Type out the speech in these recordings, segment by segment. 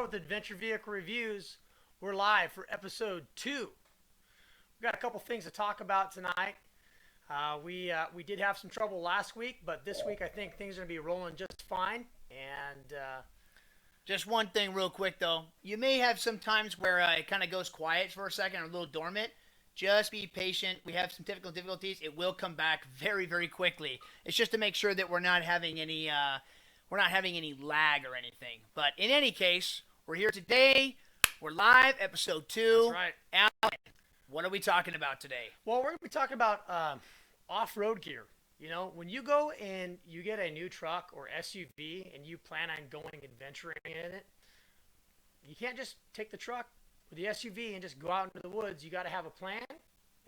with Adventure Vehicle Reviews. We're live for episode 2. We've got a couple things to talk about tonight. We did have some trouble last week, but this week I think things are going to be rolling just fine. And just one thing real quick, though. You may have some times where it kind of goes quiet for a second or a little dormant. Just be patient. We have some technical difficulties. It will come back very, very quickly. It's just to make sure that we're not having any lag or anything. But in any case, we're here today. We're live, episode 2. That's right. Alan, what are we talking about today? Well, we're going to be talking about off-road gear. You know, when you go and you get a new truck or SUV and you plan on going adventuring in it, you can't just take the truck or the SUV and just go out into the woods. You got to have a plan,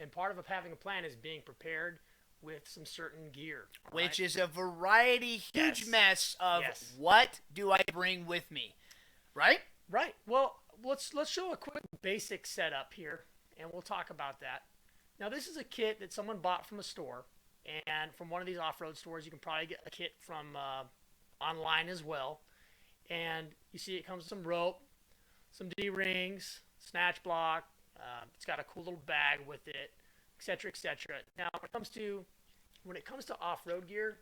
and part of having a plan is being prepared with some certain gear. Which is a variety, huge mess of Yes. what do I bring with me, right? Right. Well, let's show a quick basic setup here, and we'll talk about that. Now, this is a kit that someone bought from a store, and from one of these off-road stores. You can probably get a kit from online as well. And you see it comes with some rope, some D-rings, snatch block. It's got a cool little bag with it, etc., etc. Now, when it comes to off-road gear,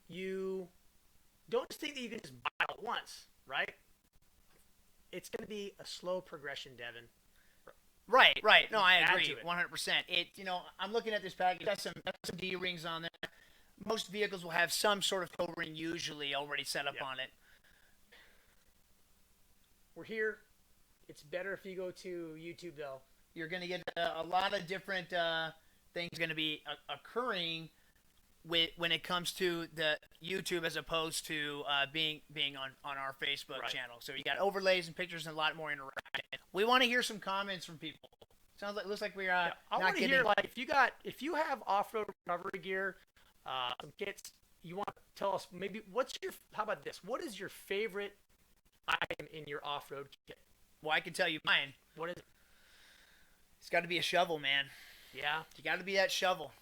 you don't just think that you can just buy it at once, right? It's going to be a slow progression, Devin. Right. No, I Add agree, to it. 100%. I'm looking at this package. It has some D-rings on there. Most vehicles will have some sort of toe ring usually already set up on it. We're here. It's better if you go to YouTube, though. You're going to get a lot of different things going to be occurring when it comes to the YouTube as opposed to being on our Facebook channel. So you got overlays and pictures and a lot more interaction. We want to hear some comments from people. Looks like we're I not want to getting. hear, if you have off-road recovery gear, some kits, you want to tell us maybe how about this? What is your favorite item in your off-road kit? Well, I can tell you mine. What is it? It's got to be a shovel, man. Yeah. You got to be that shovel.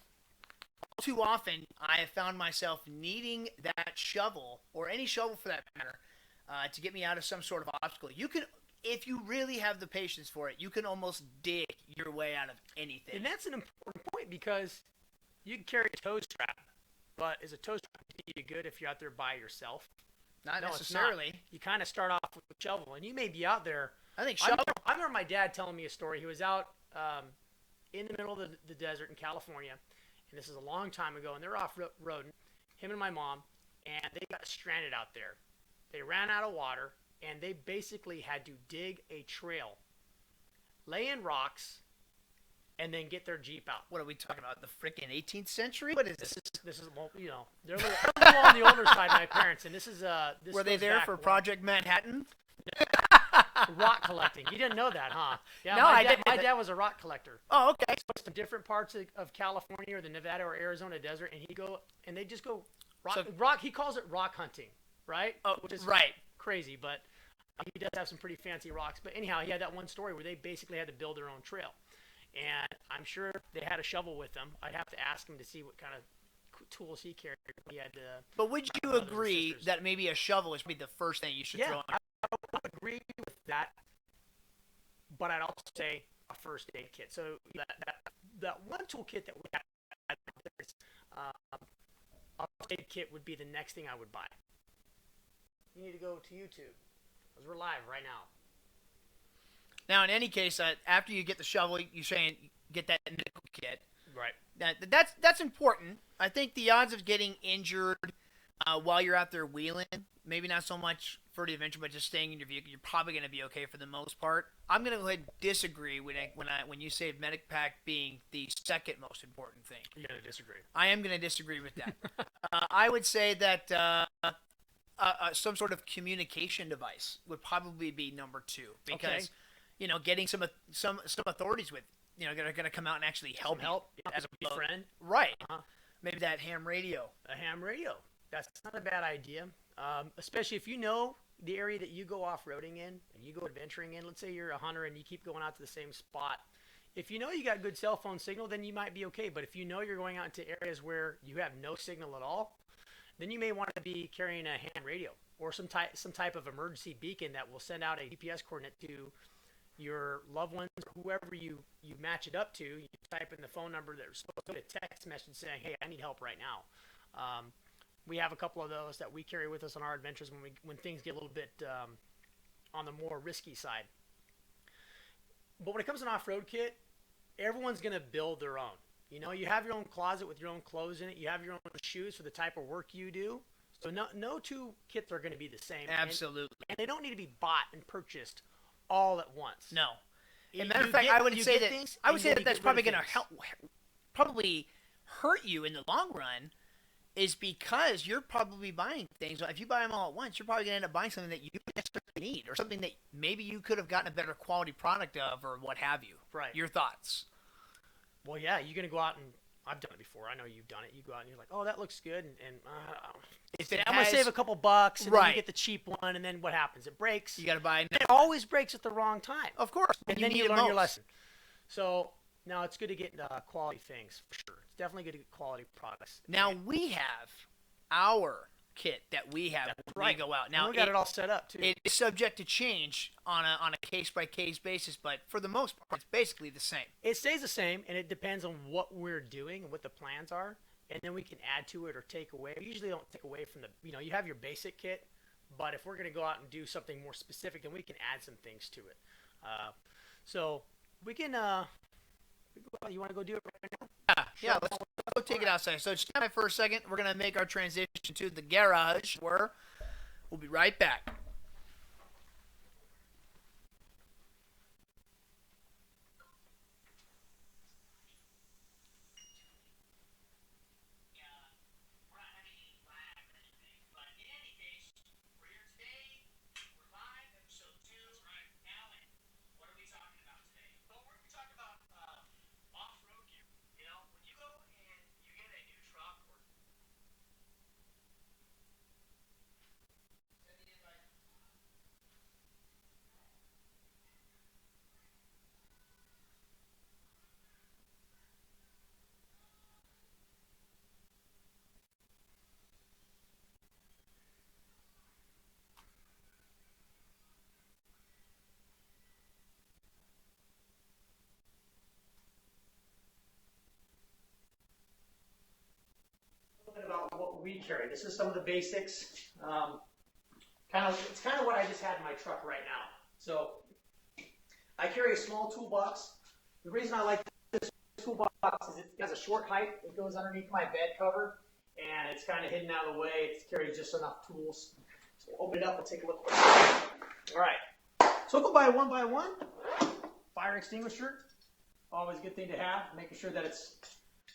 Too often, I have found myself needing that shovel, or any shovel for that matter, to get me out of some sort of obstacle. You can, if you really have the patience for it, you can almost dig your way out of anything. And that's an important point because you can carry a toe strap, but is a toe strap you good if you're out there by yourself? Not No, necessarily. It's not. You kind of start off with a shovel, and you may be out there. I think I shovel. remember my dad telling me a story. He was out in the middle of the desert in California, and this is a long time ago, and they're off-roading, him and my mom, and they got stranded out there. They ran out of water, and they basically had to dig a trail, lay in rocks, and then get their Jeep out. What are we talking about? The freaking 18th century? What is this? This is well, they're a little on the older side, my parents, and this is this Were they goes there back for when- Project Manhattan? rock collecting? You didn't know that, huh? Yeah, No, my I dad, didn't. My dad was a rock collector. Oh, okay. Goes to different parts of California or the Nevada or Arizona desert, and they just go rock. He calls it rock hunting, right? Oh, Which is right. crazy, but he does have some pretty fancy rocks. But anyhow, he had that one story where they basically had to build their own trail, and I'm sure they had a shovel with them. I'd have to ask him to see what kind of tools he carried. He had to. But would you brothers and agree sisters. that maybe a shovel is probably the first thing you should throw in? I would agree with that, but I'd also say a first aid kit. So that one toolkit that we have, a first aid kit would be the next thing I would buy. You need to go to YouTube because we're live right now. Now, in any case, after you get the shovel, you're saying get that nickel kit. Right. That's important. I think the odds of getting injured while you're out there wheeling, maybe not so much for the adventure, but just staying in your vehicle, you're probably going to be okay for the most part. I'm going to go ahead and disagree when you say medic pack being the second most important thing. You're going to disagree. I am going to disagree with that. I would say that some sort of communication device would probably be number 2 because getting some authorities with they're going to come out and actually help as a friend. Right. Maybe that ham radio. A ham radio. That's not a bad idea. Especially if you know the area that you go off-roading in and you go adventuring in. Let's say you're a hunter and you keep going out to the same spot. If you know you got good cell phone signal, then you might be okay. But if you know you're going out into areas where you have no signal at all, then you may want to be carrying a hand radio. or some type of emergency beacon that will send out a GPS coordinate to your loved ones, or whoever you match it up to. You type in the phone number that's supposed to get a text message saying, "Hey, I need help right now." We have a couple of those that we carry with us on our adventures when things get a little bit on the more risky side. But when it comes to an off-road kit, everyone's going to build their own. You have your own closet with your own clothes in it. You have your own shoes for the type of work you do. So no two kits are going to be the same. Absolutely. And they don't need to be bought and purchased all at once. No. As a matter of fact, I would say that that's probably going to probably hurt you in the long run, is because you're probably buying things. If you buy them all at once, you're probably going to end up buying something that you don't necessarily need, or something that maybe you could have gotten a better quality product of, or what have you. Right. Your thoughts? Well, yeah, you're going to go out and I've done it before. I know you've done it. You go out and you're like, "Oh, that looks good," and I'm going to save a couple bucks, and then you get the cheap one, and then what happens? It breaks. You got to buy it. It always breaks at the wrong time. Of course. And then you learn your lesson. So now it's good to get quality things, for sure. It's definitely good to get quality products. Now we have our kit that we have when we go out. Now we got it all set up too. It is subject to change on a case by case basis, but for the most part, it's basically the same. It stays the same, and it depends on what we're doing and what the plans are, and then we can add to it or take away. We usually don't take away from you have your basic kit, but if we're going to go out and do something more specific, then we can add some things to it. So we can. You want to go do it right now? Yeah. Let's go take it outside. So stand by for a second. We're going to make our transition to the garage, where we'll be right back. About what we carry. This is some of the basics. It's kind of what I just had in my truck right now. So I carry a small toolbox. The reason I like this toolbox is it has a short height. It goes underneath my bed cover, and it's kind of hidden out of the way. It carries just enough tools. So we'll open it up and take a look. All right. So we'll go by one. Fire extinguisher. Always a good thing to have. Making sure that it's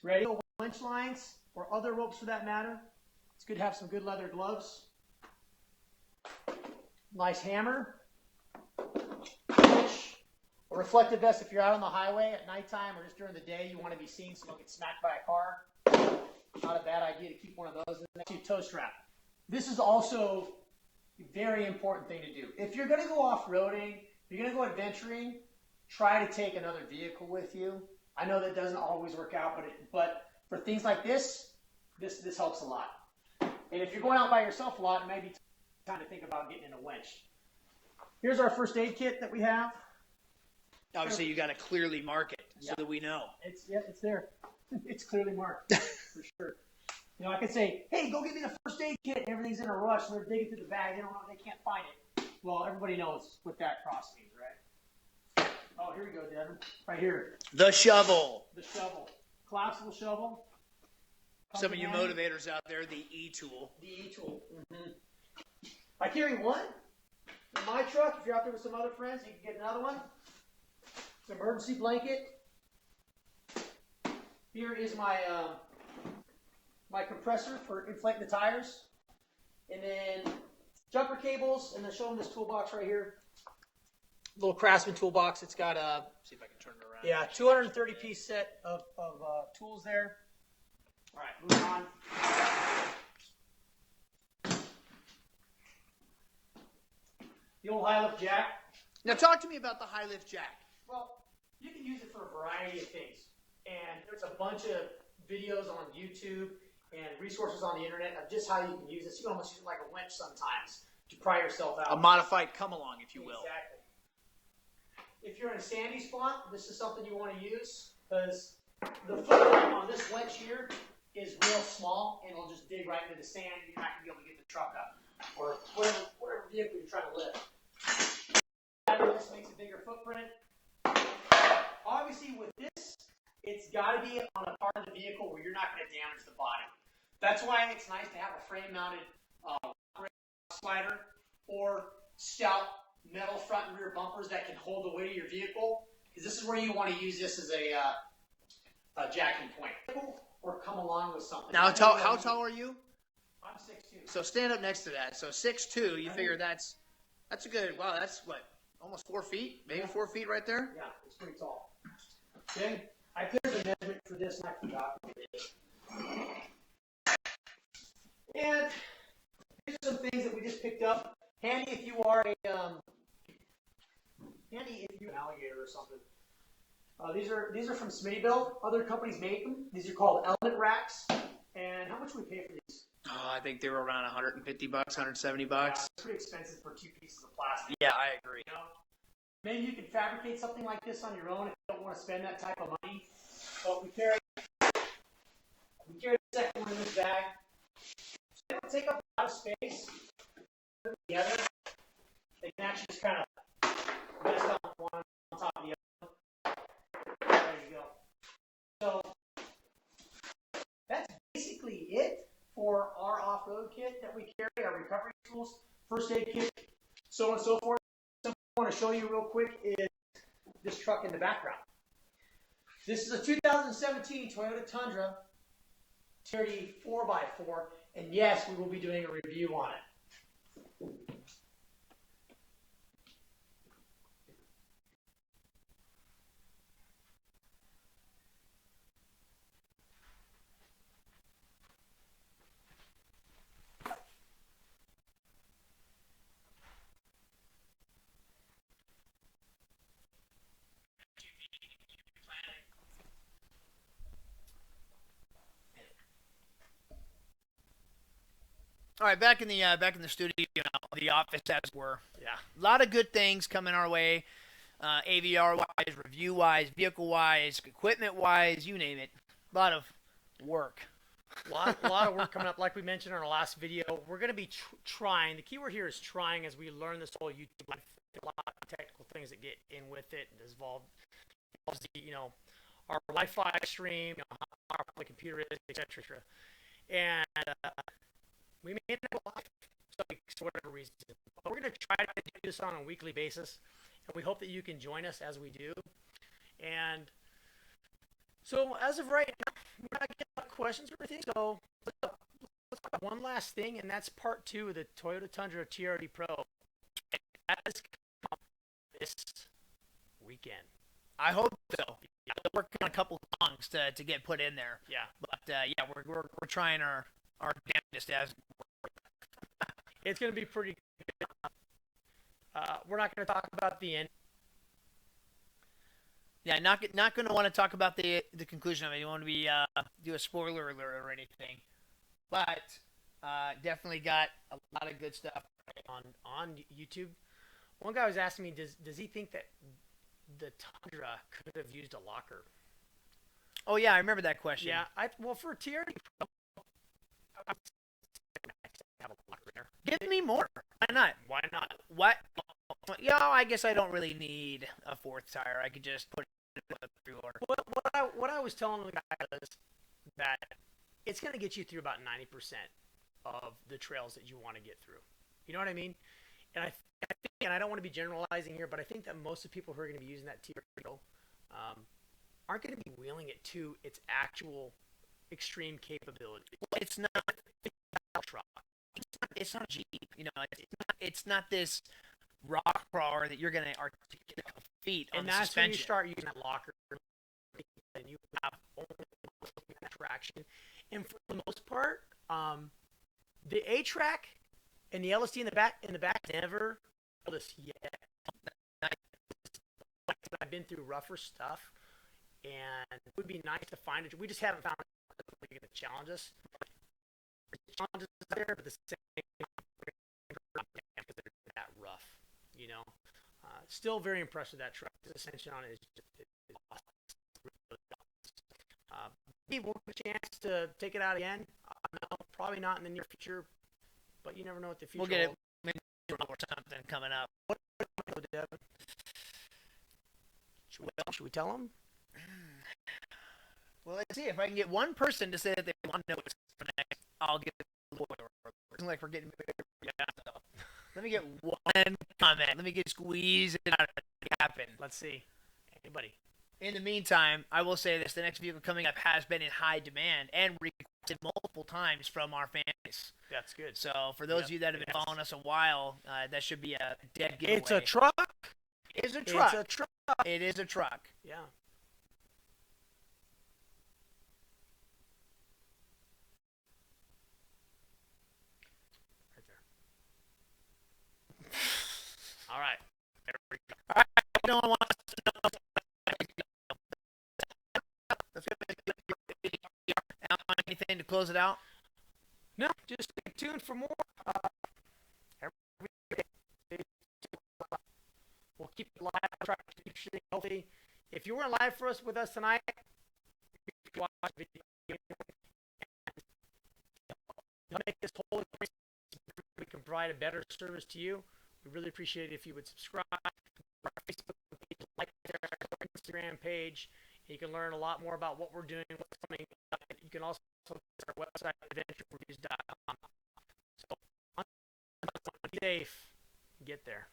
ready. Winch lines, or other ropes for that matter. It's good to have some good leather gloves. Nice hammer. Winch. A reflective vest if you're out on the highway at nighttime or just during the day. You want to be seen so you don't get smacked by a car. Not a bad idea to keep one of those. And then tow strap. This is also a very important thing to do. If you're going to go off-roading, if you're going to go adventuring, try to take another vehicle with you. I know that doesn't always work out, but for things like this helps a lot. And if you're going out by yourself a lot, it may be time to think about getting in a winch. Here's our first aid kit that we have. Obviously, you got to clearly mark it so that we know. It's there. It's clearly marked for sure. I could say, "Hey, go get me the first aid kit." And everything's in a rush, and they're digging through the bag. They don't know. They can't find it. Well, everybody knows what that cross means, right? Oh, here we go, Devin. Right here. The shovel. The shovel. Collapsible shovel. Some of you motivators out there, the E-tool. The E-tool. Mm-hmm. I carry one in my truck. If you're out there with some other friends, you can get another one. It's an emergency blanket. Here is my my compressor for inflating the tires. And then jumper cables, and then show them this toolbox right here. Little Craftsman toolbox. It's got a, see if I can turn it around. Yeah, 230 piece set of tools there. All right, moving on. The old high lift jack. Now talk to me about the high lift jack. Well, you can use it for a variety of things. And there's a bunch of videos on YouTube and resources on the internet of just how you can use this. You can almost use it like a winch sometimes. to pry yourself out. A modified come along, if you will. Exactly. If you're in a sandy spot, this is something you want to use because the footprint on this wedge here is real small and it'll just dig right into the sand. You're not going to be able to get the truck up or whatever vehicle you're trying to lift. This makes a bigger footprint. Obviously, with this, it's got to be on a part of the vehicle where you're not going to damage the body. That's why it's nice to have a frame-mounted slider or stout metal front and rear bumpers that can hold the weight of your vehicle. Because this is where you want to use this as a jacking point, or come along with something. Now, how tall are you? I'm 6'2". So stand up next to that. So 6'2", you figure that's a good, wow, that's what, almost 4 feet? Maybe 4 feet right there? Yeah, it's pretty tall. Okay, I put the measurement for this and I forgot what it is. And these are some things that we just picked up. Handy if you are an alligator or something. These are from Smittyville. Other companies make them. These are called element racks. And how much do we pay for these? Oh, I think they were around $150, $170. Yeah, it's pretty expensive for 2 pieces of plastic. Yeah, I agree. You know? Maybe you can fabricate something like this on your own if you don't want to spend that type of money. But we carry the second one in this bag. They don't take up a lot of space. Put them together. They can actually just kind of rest on one on top of the other. There you go. So that's basically it for our off-road kit that we carry, our recovery tools, first aid kit, so on and so forth. Something I want to show you real quick is this truck in the background. This is a 2017 Toyota Tundra TRD 4x4, and yes, we will be doing a review on it. All right, back in the studio, the office as it were. Yeah. A lot of good things coming our way, AVR wise, review wise, vehicle wise, equipment wise, you name it. A lot of work. A lot of work coming up. Like we mentioned in our last video, we're going to be trying. The keyword here is trying as we learn this whole YouTube life. A lot of technical things that get in with it. It involves our Wi-Fi stream, how powerful the computer is, etc. And we may not have a live, for whatever reason. But we're going to try to do this on a weekly basis, and we hope that you can join us as we do. And so as of right now, we're not getting a lot of questions or anything. So let's talk about one last thing, and that's part 2 of the Toyota Tundra TRD Pro. That is this weekend. I hope so. Yeah, we're working on a couple of songs to get put in there. Yeah. But yeah, we're trying our damnedest as. It's going to be pretty good. We're not going to talk about the end. Yeah, not going to want to talk about the conclusion of it. You want to be do a spoiler alert or anything, but definitely got a lot of good stuff on YouTube. One guy was asking me, does he think that the Tundra could have used a locker? Oh yeah, I remember that question. Yeah, well for TRD Pro, I have a locker there. Give me more. Why not? Why not? What? Yeah, I guess I don't really need a 4th tire. I could just put it through. What I was telling the guy is that it's going to get you through about 90% of the trails that you want to get through. You know what I mean? And I think, and I don't want to be generalizing here, but I think that most of the people who are going to be using that TRD aren't going to be wheeling it to its actual extreme capability. It's not a truck. It's not a Jeep. You know, it's not this rock crawler that you're going to articulate feet on the suspension. And that's when you start using that locker, and you have only traction. And for the most part, the A-Track and the LSD in the back never told us yet. I've been through rougher stuff, and it would be nice to find it. We just haven't found it going to challenge us. The challenge is there, but the same You know, still very impressed with that truck. The suspension on it is awesome. Maybe we'll get a chance to take it out again. No, probably not in the near future, but you never know what the future We'll get it holds. or something coming up. What Devin? Should we tell them? Well, let's see if I can get one person to say that they want to know what's for next. I'll get the lawyer. It's like we're getting. Yeah. So. Let me get one comment. Let me get squeeze it out of it happen. Let's see. Anybody? In the meantime, I will say this: the next vehicle coming up has been in high demand and requested multiple times from our fans. That's good. So for those of you that have been following us a while, that should be a dead giveaway. It's a truck. It's a truck. It's a truck. It is a truck. Yeah. Right there. All right. There we go. All right. No one wants to know. Anything to close it out? No, just stay tuned for more. Every day. We'll keep it live. Try to keep it healthy. If you weren't live with us tonight, you can watch the video. And make this whole experience, we can provide a better service to you. We really appreciate it if you would subscribe to our Facebook page, like our Instagram page. You can learn a lot more about what we're doing, what's coming up. You can also visit our website, adventurereviews.com. So, be safe. Get there.